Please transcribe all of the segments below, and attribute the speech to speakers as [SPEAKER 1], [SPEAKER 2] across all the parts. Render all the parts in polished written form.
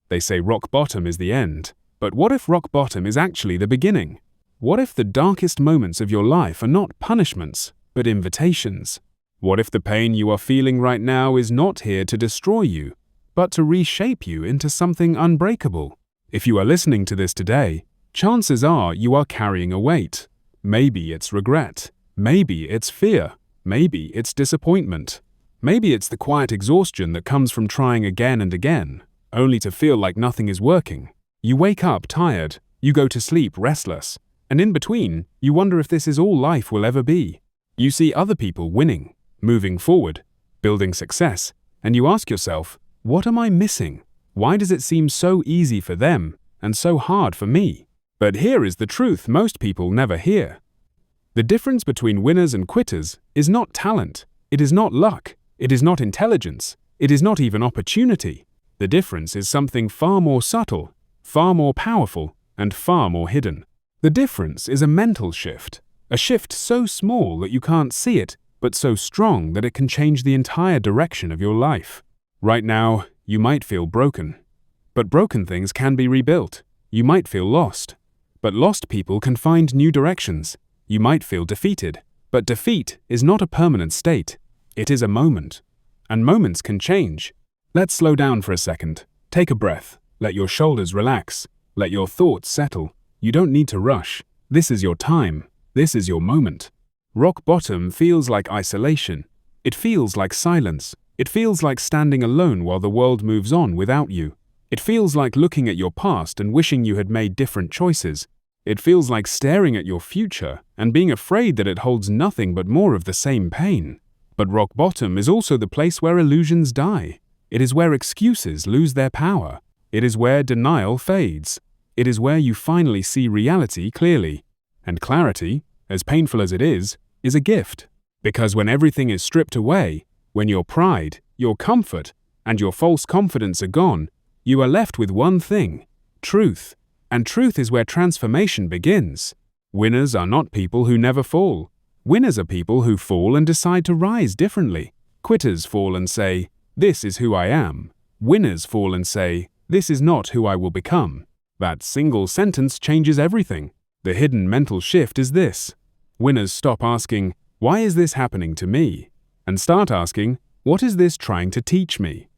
[SPEAKER 1] They say rock bottom is the end. But what if rock bottom is actually the beginning? What if the darkest moments of your life are not punishments, but invitations? What if the pain you are feeling right now is not here to destroy you, but to reshape you into something unbreakable? If you are listening to this today, chances are you are carrying a weight. Maybe it's regret. Maybe it's fear. Maybe it's disappointment. Maybe it's the quiet exhaustion that comes from trying again and again, only to feel like nothing is working. You wake up tired, you go to sleep restless, and in between, you wonder if this is all life will ever be. You see other people winning, moving forward, building success, and you ask yourself, what am I missing? Why does it seem so easy for them and so hard for me? But here is the truth most people never hear. The difference between winners and quitters is not talent, it is not luck, it is not intelligence, it is not even opportunity. The difference is something far more subtle, far more powerful, and far more hidden. The difference is a mental shift, a shift so small that you can't see it, but so strong that it can change the entire direction of your life. Right now, you might feel broken, but broken things can be rebuilt. You might feel lost, but lost people can find new directions. You might feel defeated, but defeat is not a permanent state. It is a moment, and moments can change. Let's slow down for a second. Take a breath. Let your shoulders relax. Let your thoughts settle. You don't need to rush. This is your time. This is your moment. Rock bottom feels like isolation. It feels like silence. It feels like standing alone while the world moves on without you. It feels like looking at your past and wishing you had made different choices. It feels like staring at your future and being afraid that it holds nothing but more of the same pain. But rock bottom is also the place where illusions die. It is where excuses lose their power. It is where denial fades. It is where you finally see reality clearly. And clarity, as painful as it is a gift. Because when everything is stripped away, when your pride, your comfort, and your false confidence are gone, you are left with one thing: truth. And truth is where transformation begins. Winners are not people who never fall. Winners are people who fall and decide to rise differently. Quitters fall and say, "This is who I am." Winners fall and say, "This is not who I will become." That single sentence changes everything. The hidden mental shift is this. Winners stop asking, "Why is this happening to me?" and start asking, "What is this trying to teach me?"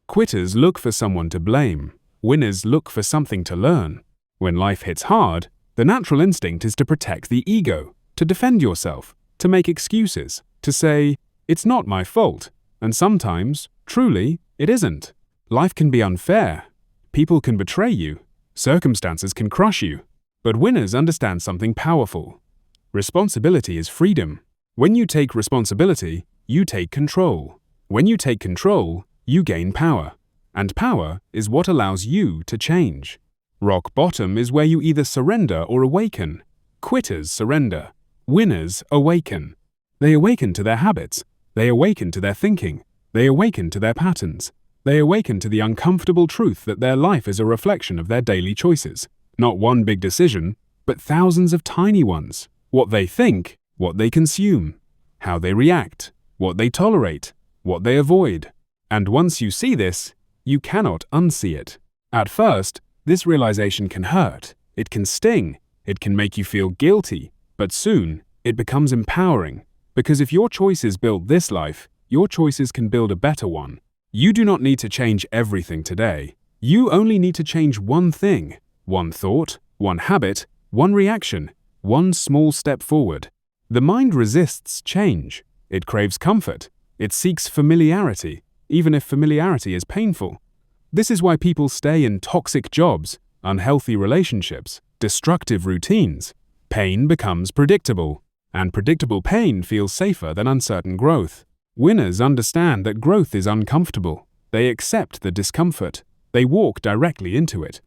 [SPEAKER 1] Quitters look for someone to blame. Winners look for something to learn. When life hits hard, the natural instinct is to protect the ego, to defend yourself, to make excuses, to say, "It's not my fault," and sometimes, truly, it isn't. Life can be unfair. People can betray you. Circumstances can crush you. But winners understand something powerful. Responsibility is freedom. When you take responsibility, you take control. When you take control, you gain power. And power is what allows you to change. Rock bottom is where you either surrender or awaken. Quitters surrender. Winners awaken. They awaken to their habits. They awaken to their thinking. They awaken to their patterns. They awaken to the uncomfortable truth that their life is a reflection of their daily choices. Not one big decision, but thousands of tiny ones. What they think, what they consume, how they react, what they tolerate, what they avoid. And once you see this, you cannot unsee it. At first, this realization can hurt, it can sting, it can make you feel guilty, but soon, it becomes empowering. Because if your choices build this life, your choices can build a better one. You do not need to change everything today. You only need to change one thing. One thought, one habit, one reaction, one small step forward. The mind resists change. It craves comfort. It seeks familiarity, even if familiarity is painful. This is why people stay in toxic jobs, unhealthy relationships, destructive routines. Pain becomes predictable, and predictable pain feels safer than uncertain growth. Winners understand that growth is uncomfortable. They accept the discomfort. They walk directly into it.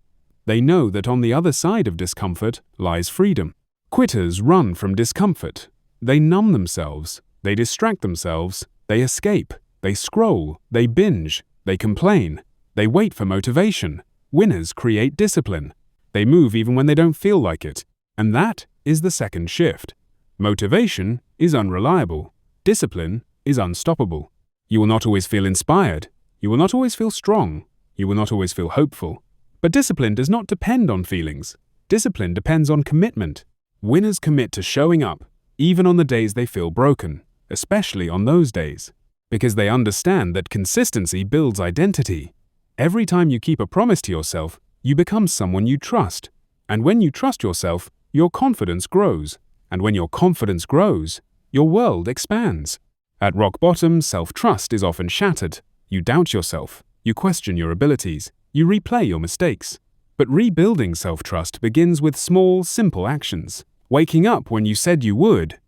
[SPEAKER 1] They know that on the other side of discomfort lies freedom. Quitters run from discomfort. They numb themselves. They distract themselves. They escape. They scroll. They binge. They complain. They wait for motivation. Winners create discipline. They move even when they don't feel like it. And that is the second shift. Motivation is unreliable. Discipline is unstoppable. You will not always feel inspired. You will not always feel strong. You will not always feel hopeful. But discipline does not depend on feelings. Discipline depends on commitment. Winners commit to showing up, even on the days they feel broken, especially on those days, because they understand that consistency builds identity. Every time you keep a promise to yourself, you become someone you trust. And when you trust yourself, your confidence grows. And when your confidence grows, your world expands. At rock bottom, self-trust is often shattered. You doubt yourself. You question your abilities. You replay your mistakes. But rebuilding self-trust begins with small, simple actions. Waking up when you said you would.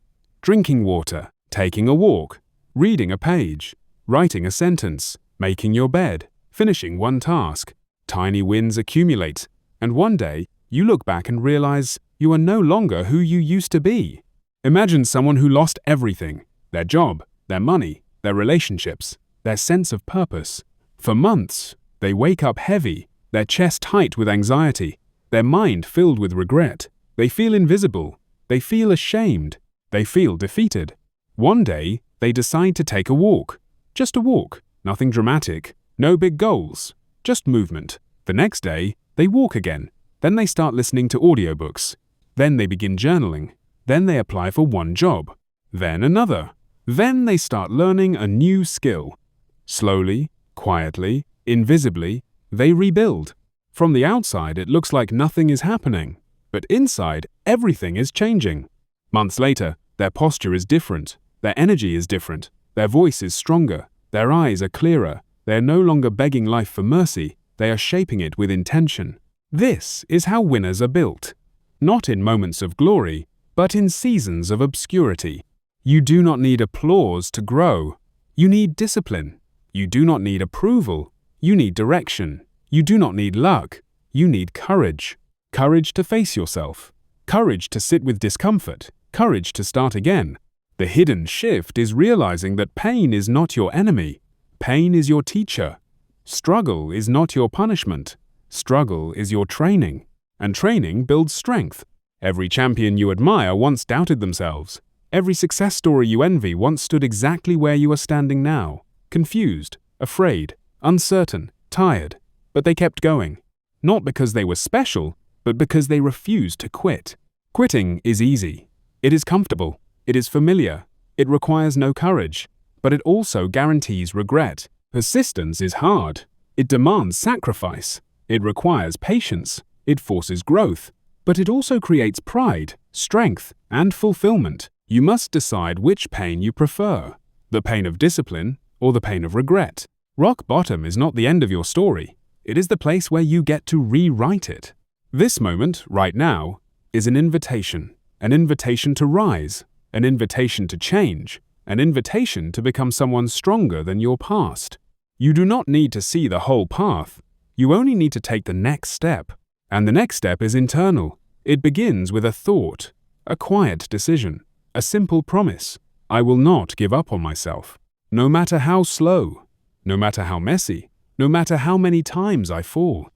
[SPEAKER 1] Drinking water. Taking a walk. Reading a page. Writing a sentence. Making your bed. Finishing one task. Tiny wins accumulate. And one day, you look back and realize you are no longer who you used to be. Imagine someone who lost everything. Their job, their money, their relationships, their sense of purpose. For months, they wake up heavy, their chest tight with anxiety, their mind filled with regret. They feel invisible. They feel ashamed. They feel defeated. One day, they decide to take a walk. Just a walk. Nothing dramatic. No big goals. Just movement. The next day, they walk again. Then they start listening to audiobooks. Then they begin journaling. Then they apply for one job. Then another. Then they start learning a new skill. Slowly, quietly, invisibly, they rebuild. From the outside, it looks like nothing is happening. But inside, everything is changing. Months later, their posture is different. Their energy is different. Their voice is stronger. Their eyes are clearer. They are no longer begging life for mercy. They are shaping it with intention. This is how winners are built. Not in moments of glory, but in seasons of obscurity. You do not need applause to grow. You need discipline. You do not need approval. You need direction. You do not need luck. You need courage. Courage to face yourself. Courage to sit with discomfort. Courage to start again. The hidden shift is realizing that pain is not your enemy. Pain is your teacher. Struggle is not your punishment. Struggle is your training. And training builds strength. Every champion you admire once doubted themselves. Every success story you envy once stood exactly where you are standing now. Confused, afraid, uncertain, tired. But they kept going. Not because they were special, but because they refused to quit. Quitting is easy. It is comfortable. It is familiar. It requires no courage. But it also guarantees regret. Persistence is hard. It demands sacrifice. It requires patience. It forces growth. But it also creates pride, strength, and fulfillment. You must decide which pain you prefer, the pain of discipline or the pain of regret. Rock bottom is not the end of your story. It is the place where you get to rewrite it. This moment, right now, is an invitation to rise, an invitation to change, an invitation to become someone stronger than your past. You do not need to see the whole path. You only need to take the next step. And the next step is internal. It begins with a thought, a quiet decision, a simple promise. I will not give up on myself. No matter how slow, no matter how messy, no matter how many times I fall,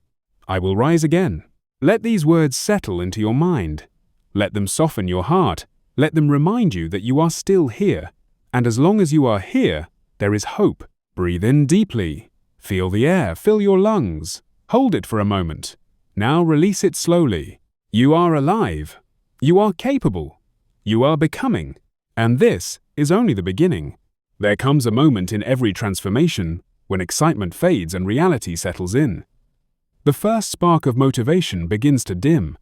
[SPEAKER 1] I will rise again. Let these words settle into your mind. Let them soften your heart. Let them remind you that you are still here. And as long as you are here, there is hope. Breathe in deeply. Feel the air fill your lungs. Hold it for a moment. Now release it slowly. You are alive. You are capable. You are becoming. And this is only the beginning. There comes a moment in every transformation when excitement fades and reality settles in. The first spark of motivation begins to dim.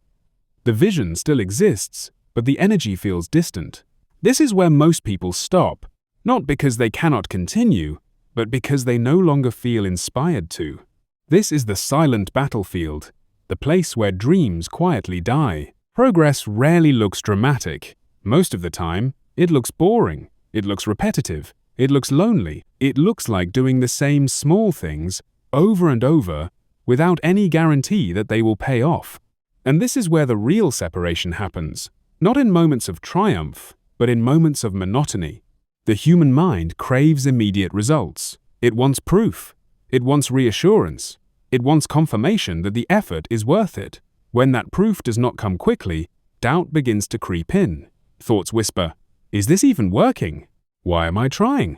[SPEAKER 1] The vision still exists, but the energy feels distant. This is where most people stop, not because they cannot continue, but because they no longer feel inspired to. This is the silent battlefield, the place where dreams quietly die. Progress rarely looks dramatic. Most of the time, it looks boring. It looks repetitive. It looks lonely. It looks like doing the same small things over and over without any guarantee that they will pay off. And this is where the real separation happens, not in moments of triumph, but in moments of monotony. The human mind craves immediate results. It wants proof. It wants reassurance. It wants confirmation that the effort is worth it. When that proof does not come quickly, doubt begins to creep in. Thoughts whisper, "Is this even working? Why am I trying?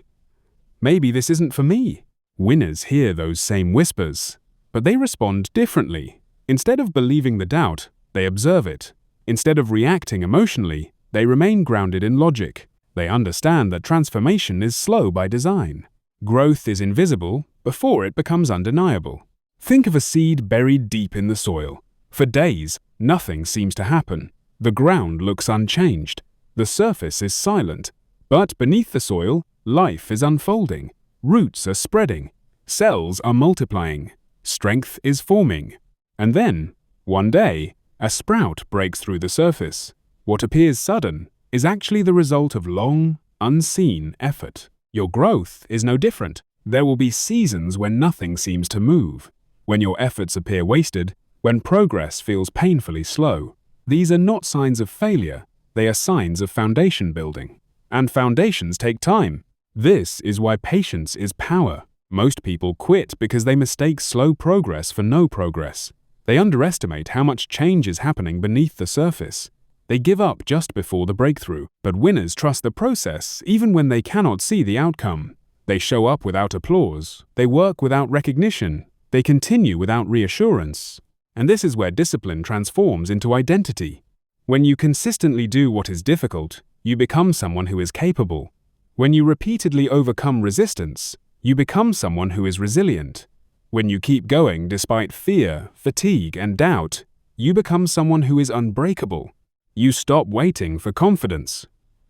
[SPEAKER 1] Maybe this isn't for me." Winners hear those same whispers, but they respond differently. Instead of believing the doubt, they observe it. Instead of reacting emotionally, they remain grounded in logic. They understand that transformation is slow by design. Growth is invisible before it becomes undeniable. Think of a seed buried deep in the soil. For days, nothing seems to happen. The ground looks unchanged. The surface is silent. But beneath the soil, life is unfolding. Roots are spreading. Cells are multiplying. Strength is forming. And then, one day, a sprout breaks through the surface. What appears sudden is actually the result of long, unseen effort. Your growth is no different. There will be seasons when nothing seems to move, when your efforts appear wasted, when progress feels painfully slow. These are not signs of failure, they are signs of foundation building. And foundations take time. This is why patience is power. Most people quit because they mistake slow progress for no progress. They underestimate how much change is happening beneath the surface. They give up just before the breakthrough. But winners trust the process even when they cannot see the outcome. They show up without applause. They work without recognition. They continue without reassurance. And this is where discipline transforms into identity. When you consistently do what is difficult, you become someone who is capable. When you repeatedly overcome resistance, you become someone who is resilient. When you keep going despite fear, fatigue, and doubt, you become someone who is unbreakable. You stop waiting for confidence.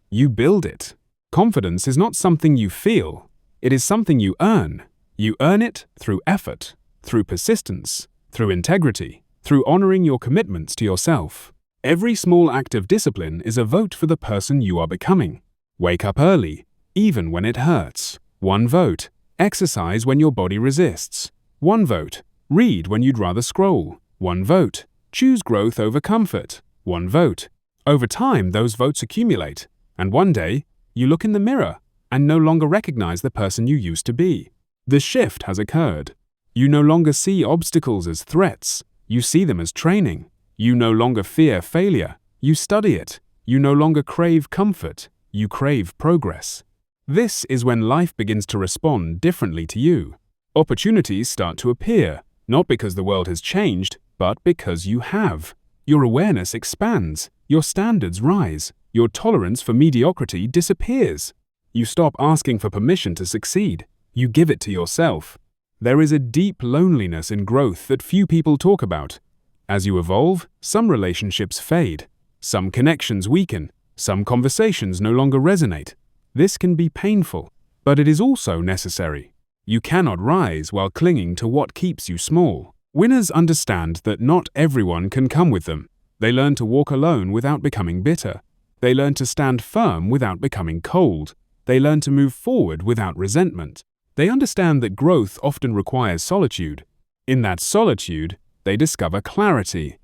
[SPEAKER 1] You build it. Confidence is not something you feel. It is something you earn. You earn it through effort, through persistence, through integrity, through honoring your commitments to yourself. Every small act of discipline is a vote for the person you are becoming. Wake up early, even when it hurts. 1 vote. Exercise when your body resists. 1 vote. Read when you'd rather scroll. 1 vote. Choose growth over comfort. 1 vote. Over time, those votes accumulate, and one day, you look in the mirror and no longer recognize the person you used to be. The shift has occurred. You no longer see obstacles as threats. You see them as training. You no longer fear failure. You study it. You no longer crave comfort. You crave progress. This is when life begins to respond differently to you. Opportunities start to appear, not because the world has changed, but because you have. Your awareness expands. Your standards rise. Your tolerance for mediocrity disappears. You stop asking for permission to succeed. You give it to yourself. There is a deep loneliness in growth that few people talk about. As you evolve, some relationships fade. Some connections weaken. Some conversations no longer resonate. This can be painful, but it is also necessary. You cannot rise while clinging to what keeps you small. Winners understand that not everyone can come with them. They learn to walk alone without becoming bitter. They learn to stand firm without becoming cold. They learn to move forward without resentment. They understand that growth often requires solitude. In that solitude, they discover clarity.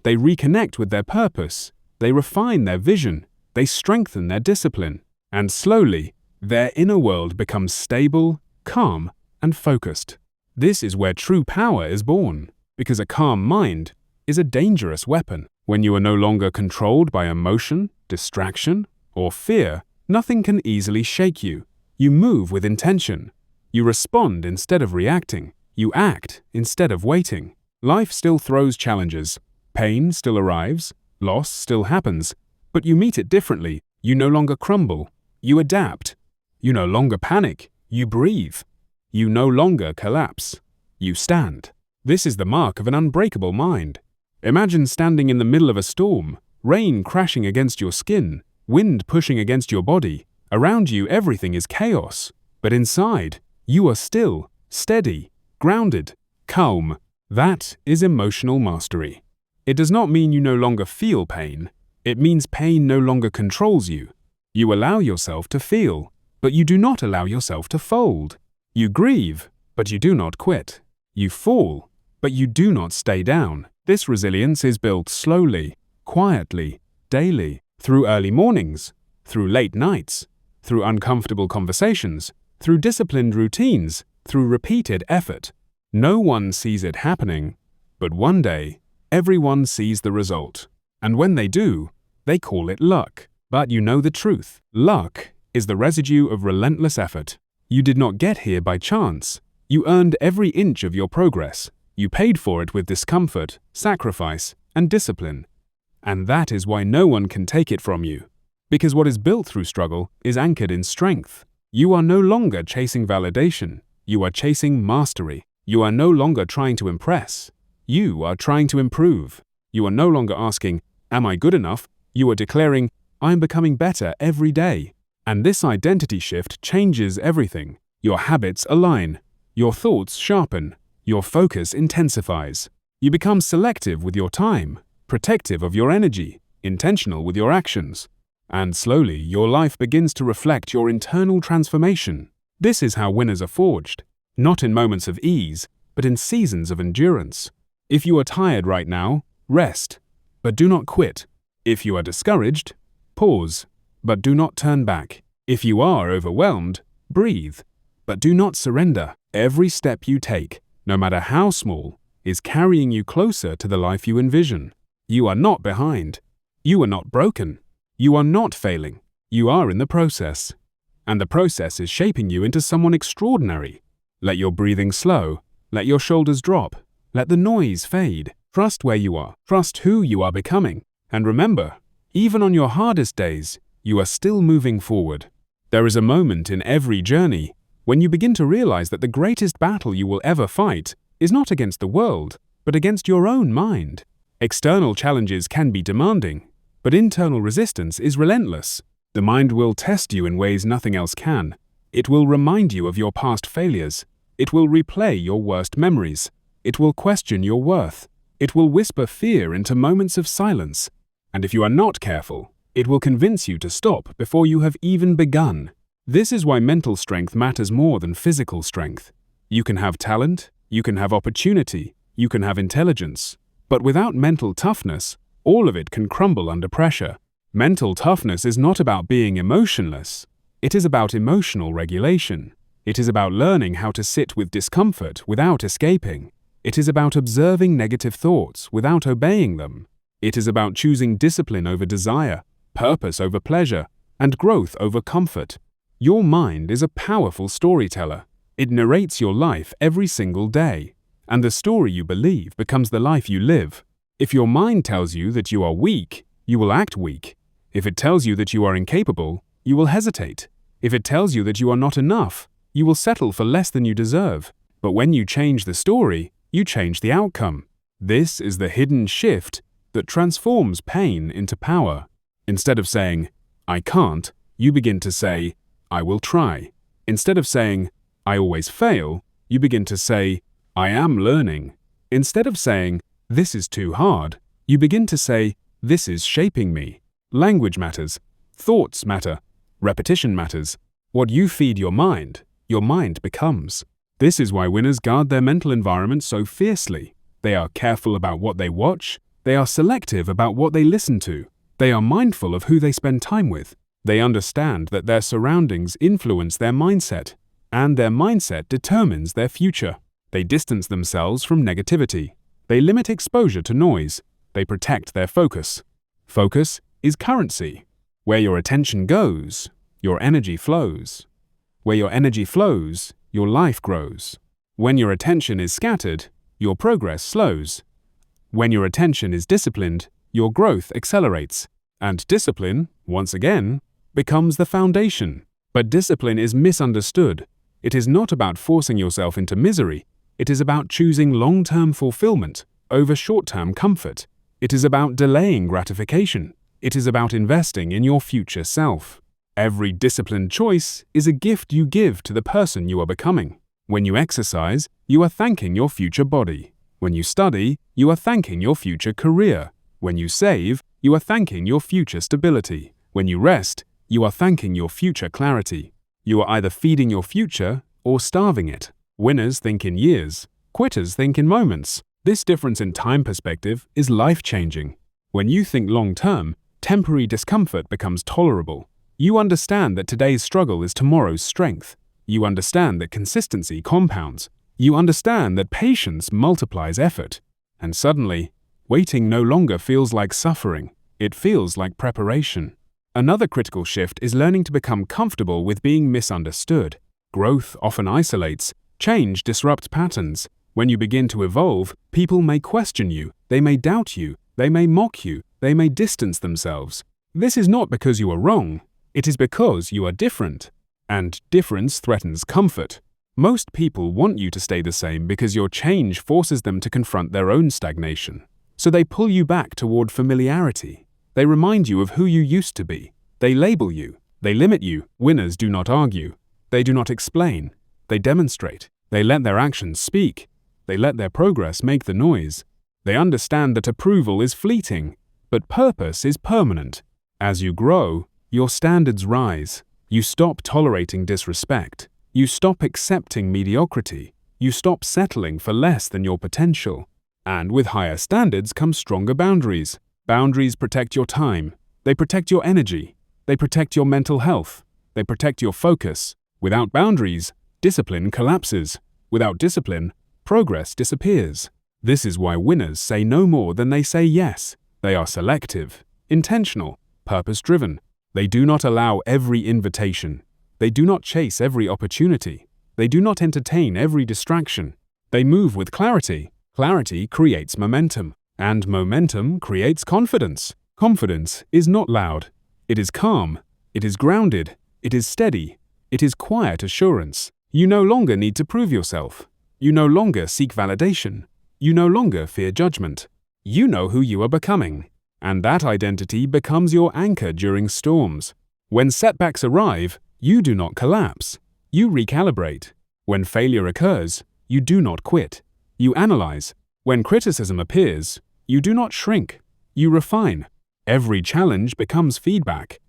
[SPEAKER 1] They reconnect with their purpose. They refine their vision. They strengthen their discipline. And slowly, their inner world becomes stable, calm, and focused. This is where true power is born, because a calm mind is a dangerous weapon. When you are no longer controlled by emotion, distraction, or fear, nothing can easily shake you. You move with intention. You respond instead of reacting. You act instead of waiting. Life still throws challenges. Pain still arrives. Loss still happens. But you meet it differently. You no longer crumble. You adapt. You no longer panic. You breathe. You no longer collapse. You stand. This is the mark of an unbreakable mind. Imagine standing in the middle of a storm, rain crashing against your skin, wind pushing against your body. Around you, everything is chaos. But inside, you are still, steady, grounded, calm. That is emotional mastery. It does not mean you no longer feel pain. It means pain no longer controls you. You allow yourself to feel, but you do not allow yourself to fold. You grieve, but you do not quit. You fall, but you do not stay down. This resilience is built slowly, quietly, daily, through early mornings, through late nights, through uncomfortable conversations, through disciplined routines, through repeated effort. No one sees it happening, but one day, everyone sees the result. And when they do, they call it luck. But you know the truth. Luck is the residue of relentless effort. You did not get here by chance. You earned every inch of your progress. You paid for it with discomfort, sacrifice, and discipline. And that is why no one can take it from you. Because what is built through struggle is anchored in strength. You are no longer chasing validation. You are chasing mastery. You are no longer trying to impress. You are trying to improve. You are no longer asking, "Am I good enough?" You are declaring, "I am becoming better every day." And this identity shift changes everything. Your habits align. Your thoughts sharpen. Your focus intensifies. You become selective with your time, protective of your energy, intentional with your actions. And slowly, your life begins to reflect your internal transformation. This is how winners are forged, not in moments of ease, but in seasons of endurance. If you are tired right now, rest, but do not quit. If you are discouraged, pause, but do not turn back. If you are overwhelmed, breathe, but do not surrender. Every step you take, no matter how small, is carrying you closer to the life you envision. You are not behind. You are not broken. You are not failing. You are in the process. And the process is shaping you into someone extraordinary. Let your breathing slow. Let your shoulders drop. Let the noise fade. Trust where you are. Trust who you are becoming. And remember, even on your hardest days, you are still moving forward. There is a moment in every journey when you begin to realize that the greatest battle you will ever fight is not against the world, but against your own mind. External challenges can be demanding, but internal resistance is relentless. The mind will test you in ways nothing else can. It will remind you of your past failures. It will replay your worst memories. It will question your worth. It will whisper fear into moments of silence. And if you are not careful, it will convince you to stop before you have even begun. This is why mental strength matters more than physical strength. You can have talent, you can have opportunity, you can have intelligence, but without mental toughness, all of it can crumble under pressure. Mental toughness is not about being emotionless. It is about emotional regulation. It is about learning how to sit with discomfort without escaping. It is about observing negative thoughts without obeying them. It is about choosing discipline over desire, purpose over pleasure, and growth over comfort. Your mind is a powerful storyteller. It narrates your life every single day, and the story you believe becomes the life you live. If your mind tells you that you are weak, you will act weak. If it tells you that you are incapable, you will hesitate. If it tells you that you are not enough, you will settle for less than you deserve. But when you change the story, you change the outcome. This is the hidden shift that transforms pain into power. Instead of saying, "I can't," you begin to say, "I will try." Instead of saying, "I always fail," you begin to say, "I am learning." Instead of saying, "This is too hard," you begin to say, "This is shaping me." Language matters. Thoughts matter. Repetition matters. What you feed your mind becomes. This is why winners guard their mental environment so fiercely. They are careful about what they watch. They are selective about what they listen to. They are mindful of who they spend time with. They understand that their surroundings influence their mindset, and their mindset determines their future. They distance themselves from negativity. They limit exposure to noise. They protect their focus. Focus is currency. Where your attention goes, your energy flows. Where your energy flows, your life grows. When your attention is scattered, your progress slows. When your attention is disciplined, your growth accelerates. And discipline, once again, becomes the foundation. But discipline is misunderstood. It is not about forcing yourself into misery. It is about choosing long-term fulfillment over short-term comfort. It is about delaying gratification. It is about investing in your future self. Every disciplined choice is a gift you give to the person you are becoming. When you exercise, you are thanking your future body. When you study, you are thanking your future career. When you save, you are thanking your future stability. When you rest, you are thanking your future clarity. You are either feeding your future or starving it. Winners think in years. Quitters think in moments. This difference in time perspective is life-changing. When you think long-term, temporary discomfort becomes tolerable. You understand that today's struggle is tomorrow's strength. You understand that consistency compounds. You understand that patience multiplies effort. And suddenly, waiting no longer feels like suffering. It feels like preparation. Another critical shift is learning to become comfortable with being misunderstood. Growth often isolates. Change disrupts patterns. When you begin to evolve, people may question you, they may doubt you, they may mock you, they may distance themselves. This is not because you are wrong, it is because you are different. And difference threatens comfort. Most people want you to stay the same because your change forces them to confront their own stagnation. So they pull you back toward familiarity. They remind you of who you used to be. They label you. They limit you. Winners do not argue. They do not explain. They demonstrate. They let their actions speak. They let their progress make the noise. They understand that approval is fleeting, but purpose is permanent. As you grow, your standards rise. You stop tolerating disrespect. You stop accepting mediocrity. You stop settling for less than your potential. And with higher standards come stronger boundaries. Boundaries protect your time. They protect your energy. They protect your mental health. They protect your focus. Without boundaries, discipline collapses. Without discipline, progress disappears. This is why winners say no more than they say yes. They are selective, intentional, purpose-driven. They do not allow every invitation. They do not chase every opportunity. They do not entertain every distraction. They move with clarity. Clarity creates momentum, and momentum creates confidence. Confidence is not loud. It is calm. It is grounded. It is steady. It is quiet assurance. You no longer need to prove yourself. You no longer seek validation. You no longer fear judgment. You know who you are becoming, and that identity becomes your anchor during storms. When setbacks arrive, you do not collapse. You recalibrate. When failure occurs, you do not quit. You analyze. When criticism appears, you do not shrink. You refine. Every challenge becomes feedback.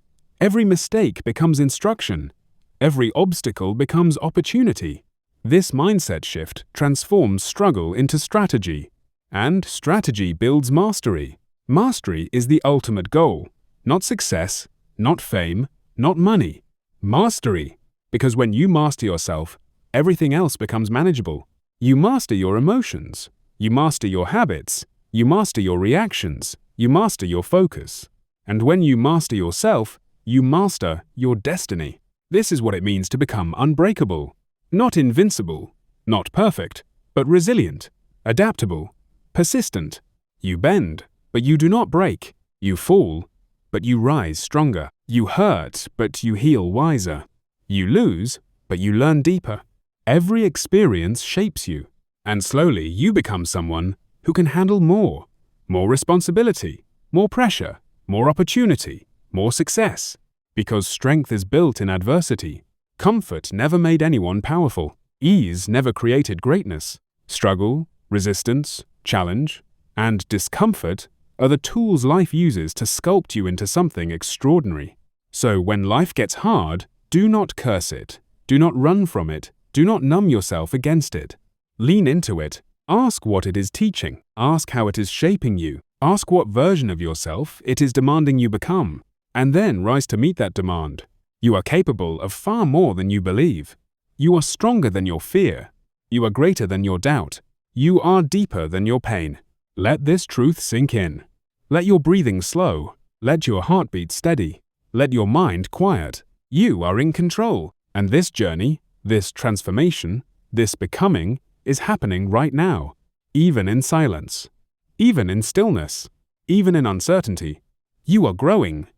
[SPEAKER 1] Every mistake becomes instruction. Every obstacle becomes opportunity. This mindset shift transforms struggle into strategy. And strategy builds mastery. Mastery is the ultimate goal. Not success, not fame, not money. Mastery. Because when you master yourself, everything else becomes manageable. You master your emotions. You master your habits. You master your reactions. You master your focus. And when you master yourself, you master your destiny. This is what it means to become unbreakable. Not invincible, not perfect, but resilient, adaptable, persistent. You bend, but you do not break. You fall, but you rise stronger. You hurt, but you heal wiser. You lose, but you learn deeper. Every experience shapes you, and slowly you become someone who can handle more responsibility, more pressure, more opportunity, more success. Because strength is built in adversity. Comfort never made anyone powerful. Ease never created greatness. Struggle, resistance, challenge, and discomfort are the tools life uses to sculpt you into something extraordinary. So when life gets hard, do not curse it. Do not run from it. Do not numb yourself against it. Lean into it. Ask what it is teaching. Ask how it is shaping you. Ask what version of yourself it is demanding you become. And then rise to meet that demand. You are capable of far more than you believe. You are stronger than your fear. You are greater than your doubt. You are deeper than your pain. Let this truth sink in. Let your breathing slow. Let your heartbeat steady. Let your mind quiet. You are in control. And this journey, this transformation, this becoming is happening right now. Even in silence. Even in stillness. Even in uncertainty. You are growing.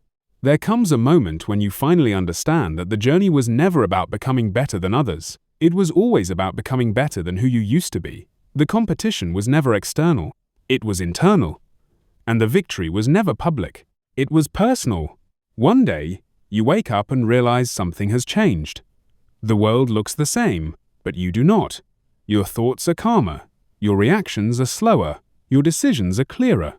[SPEAKER 1] There comes a moment when you finally understand that the journey was never about becoming better than others. It was always about becoming better than who you used to be. The competition was never external. It was internal. And the victory was never public. It was personal. One day, you wake up and realize something has changed. The world looks the same, but you do not. Your thoughts are calmer. Your reactions are slower. Your decisions are clearer.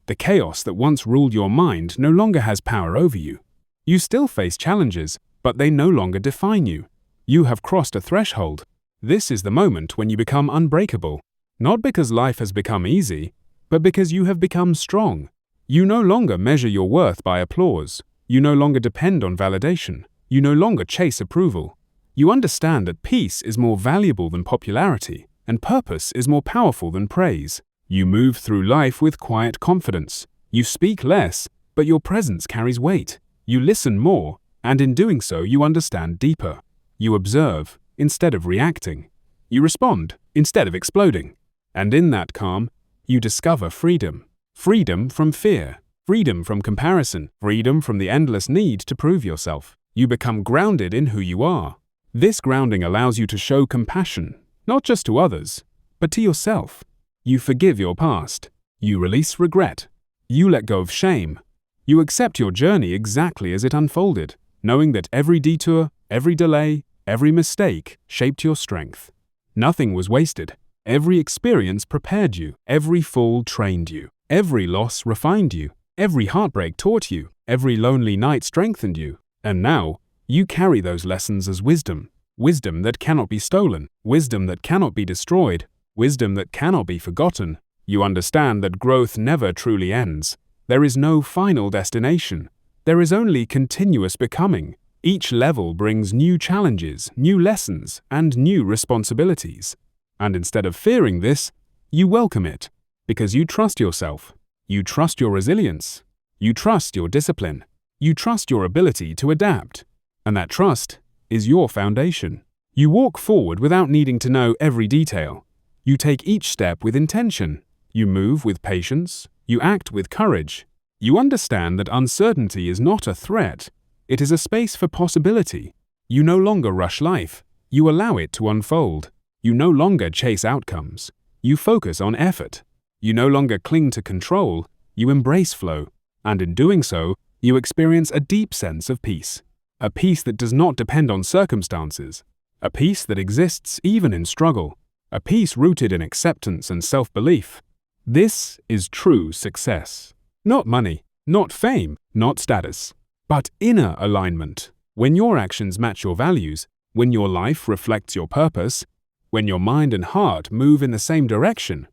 [SPEAKER 1] The chaos that once ruled your mind no longer has power over you. You still face challenges, but they no longer define you. You have crossed a threshold. This is the moment when you become unbreakable. Not because life has become easy, but because you have become strong. You no longer measure your worth by applause. You no longer depend on validation. You no longer chase approval. You understand that peace is more valuable than popularity, and purpose is more powerful than praise. You move through life with quiet confidence. You speak less, but your presence carries weight. You listen more, and in doing so you understand deeper. You observe, instead of reacting. You respond, instead of exploding. And in that calm, you discover freedom. Freedom from fear. Freedom from comparison. Freedom from the endless need to prove yourself. You become grounded in who you are. This grounding allows you to show compassion, not just to others, but to yourself. You forgive your past. You release regret. You let go of shame. You accept your journey exactly as it unfolded, knowing that every detour, every delay, every mistake shaped your strength. Nothing was wasted. Every experience prepared you. Every fall trained you. Every loss refined you. Every heartbreak taught you. Every lonely night strengthened you. And now, you carry those lessons as wisdom. Wisdom that cannot be stolen. Wisdom that cannot be destroyed. Wisdom that cannot be forgotten. You understand that growth never truly ends. There is no final destination. There is only continuous becoming. Each level brings new challenges, new lessons, and new responsibilities. And instead of fearing this, you welcome it, because you trust yourself. You trust your resilience. You trust your discipline. You trust your ability to adapt. And that trust is your foundation. You walk forward without needing to know every detail. You take each step with intention. You move with patience. You act with courage. You understand that uncertainty is not a threat. It is a space for possibility. You no longer rush life. You allow it to unfold. You no longer chase outcomes. You focus on effort. You no longer cling to control. You embrace flow. And in doing so, you experience a deep sense of peace. A peace that does not depend on circumstances. A peace that exists even in struggle. A peace rooted in acceptance and self-belief. This is true success. Not money, not fame, not status, but inner alignment. When your actions match your values, when your life reflects your purpose, when your mind and heart move in the same direction,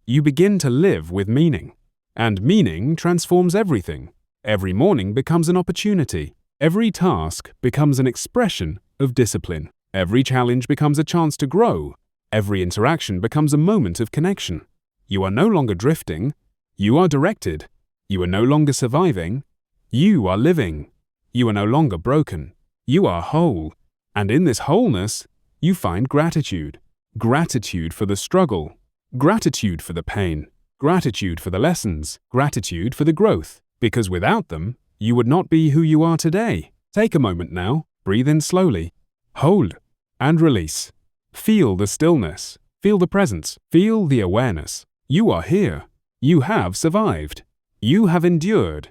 [SPEAKER 1] you begin to live with meaning. And meaning transforms everything. Every morning becomes an opportunity. Every task becomes an expression of discipline. Every challenge becomes a chance to grow. Every interaction becomes a moment of connection. You are no longer drifting. You are directed. You are no longer surviving. You are living. You are no longer broken. You are whole. And in this wholeness, you find gratitude. Gratitude for the struggle. Gratitude for the pain. Gratitude for the lessons. Gratitude for the growth. Because without them, you would not be who you are today. Take a moment now. Breathe in slowly. Hold. And release. Feel the stillness. Feel the presence. Feel the awareness. You are here. You have survived. You have endured.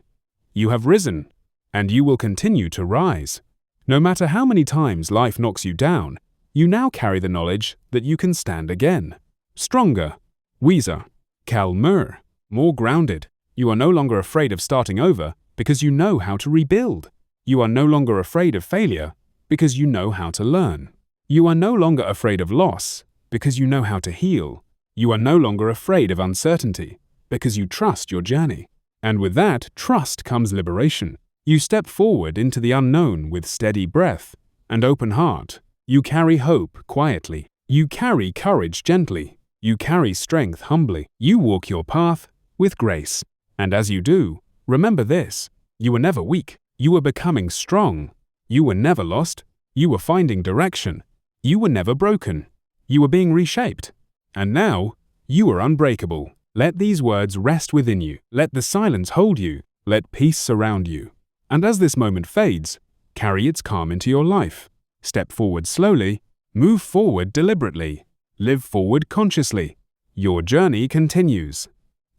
[SPEAKER 1] You have risen. And you will continue to rise. No matter how many times life knocks you down, you now carry the knowledge that you can stand again. Stronger, wiser, calmer, more grounded. You are no longer afraid of starting over because you know how to rebuild. You are no longer afraid of failure because you know how to learn. You are no longer afraid of loss because you know how to heal. You are no longer afraid of uncertainty because you trust your journey. And with that trust comes liberation. You step forward into the unknown with steady breath and open heart. You carry hope quietly. You carry courage gently. You carry strength humbly. You walk your path with grace. And as you do, remember this: you were never weak. You were becoming strong. You were never lost. You were finding direction. You were never broken. You were being reshaped. And now, you are unbreakable. Let these words rest within you. Let the silence hold you. Let peace surround you. And as this moment fades, carry its calm into your life. Step forward slowly. Move forward deliberately. Live forward consciously. Your journey continues.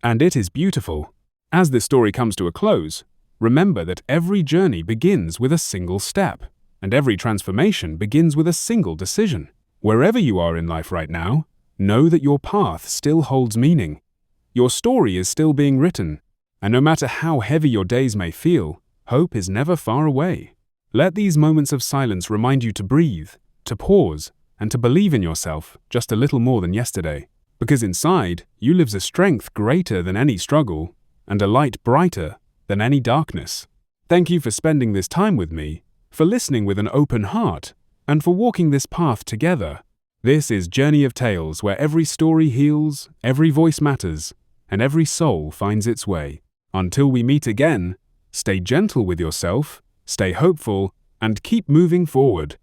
[SPEAKER 1] And it is beautiful. As this story comes to a close, remember that every journey begins with a single step, and every transformation begins with a single decision. Wherever you are in life right now, know that your path still holds meaning. Your story is still being written, and no matter how heavy your days may feel, hope is never far away. Let these moments of silence remind you to breathe, to pause, and to believe in yourself just a little more than yesterday. Because inside, you lives a strength greater than any struggle, and a light brighter than any darkness. Thank you for spending this time with me, for listening with an open heart, and for walking this path together. This is Journey of Tales, where every story heals, every voice matters, and every soul finds its way. Until we meet again, stay gentle with yourself, stay hopeful, and keep moving forward.